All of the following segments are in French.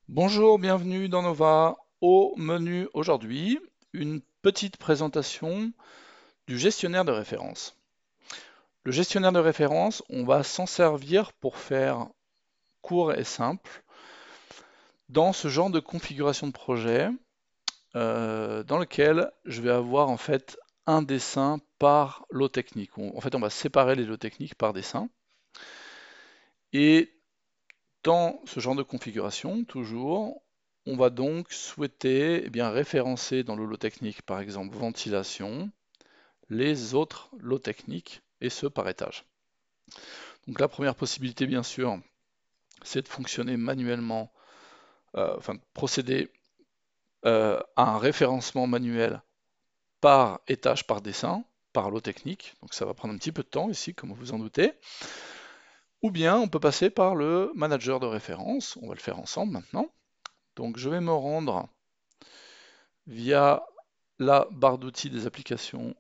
Bonjour, bienvenue dans Nova. Au menu aujourd'hui, une petite présentation du gestionnaire de référence. Le gestionnaire de référence, on va s'en servir pour faire court et simple dans ce genre de configuration de projet dans lequel je vais avoir en fait un dessin par lot technique. En fait, on va séparer les lots techniques par dessin. Et dans ce genre de configuration, toujours, on va donc souhaiter référencer dans le lot technique, par exemple ventilation, les autres lots techniques, et ce par étage. Donc la première possibilité, bien sûr, c'est de fonctionner manuellement, enfin de procéder à un référencement manuel par étage, par dessin, par lot technique. Donc ça va prendre un petit peu de temps ici, comme vous en doutez. Ou bien on peut passer par le manager de référence. On va le faire ensemble maintenant. Donc je vais me rendre via la barre d'outils des applications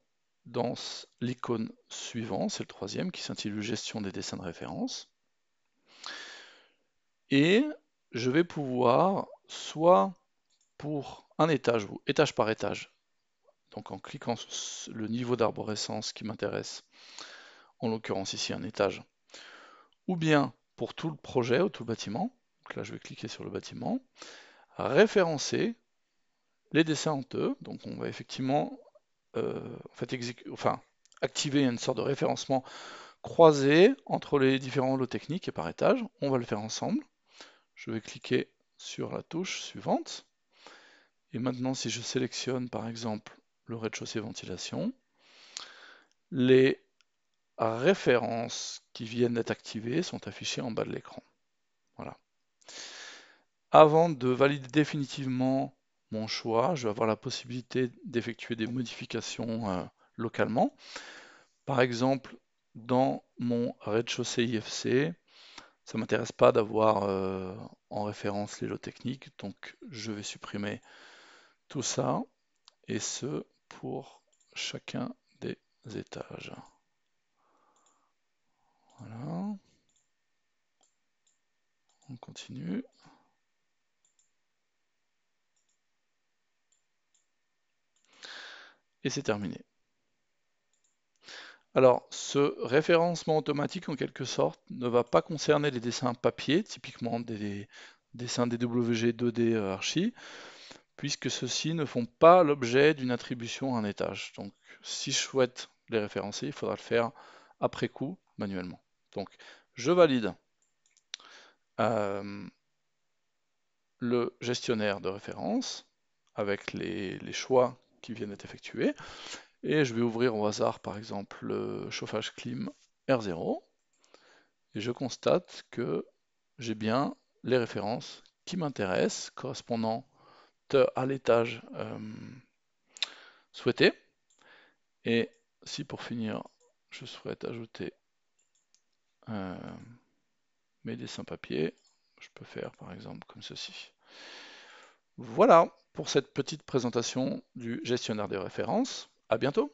dans l'icône suivant, c'est le troisième qui s'intitule Gestion des dessins de référence. Et je vais pouvoir, soit pour un étage ou étage par étage, donc en cliquant sur le niveau d'arborescence qui m'intéresse, en l'occurrence ici un étage, ou bien pour tout le projet ou tout le bâtiment, donc là je vais cliquer sur le bâtiment, référencer les dessins honteux, donc on va effectivement en fait, activer une sorte de référencement croisé entre les différents lots techniques et par étage. On va le faire ensemble. Je vais cliquer sur la touche suivante. Et maintenant, si je sélectionne par exemple le rez-de-chaussée ventilation, les références qui viennent d'être activées sont affichées en bas de l'écran. Voilà. Avant de valider définitivement mon choix, je vais avoir la possibilité d'effectuer des modifications localement. Par exemple, dans mon rez-de-chaussée IFC, ça ne m'intéresse pas d'avoir en référence les lots techniques, donc je vais supprimer tout ça, et ce pour chacun des étages. Voilà, on continue. Et c'est terminé. Alors, ce référencement automatique, en quelque sorte, ne va pas concerner les dessins papier, typiquement des dessins DWG 2D Archie, puisque ceux-ci ne font pas l'objet d'une attribution à un étage. Donc, si je souhaite les référencer, il faudra le faire après coup, manuellement. Donc, je valide euh, le gestionnaire de référence avec les choix qui viennent d'être effectués, et je vais ouvrir au hasard, par exemple, le chauffage clim R0, et je constate que j'ai bien les références qui m'intéressent, correspondant à l'étage souhaité. Et si pour finir, je souhaite ajouter mes dessins papier, je peux faire par exemple comme ceci. Voilà pour cette petite présentation du gestionnaire des références. À bientôt!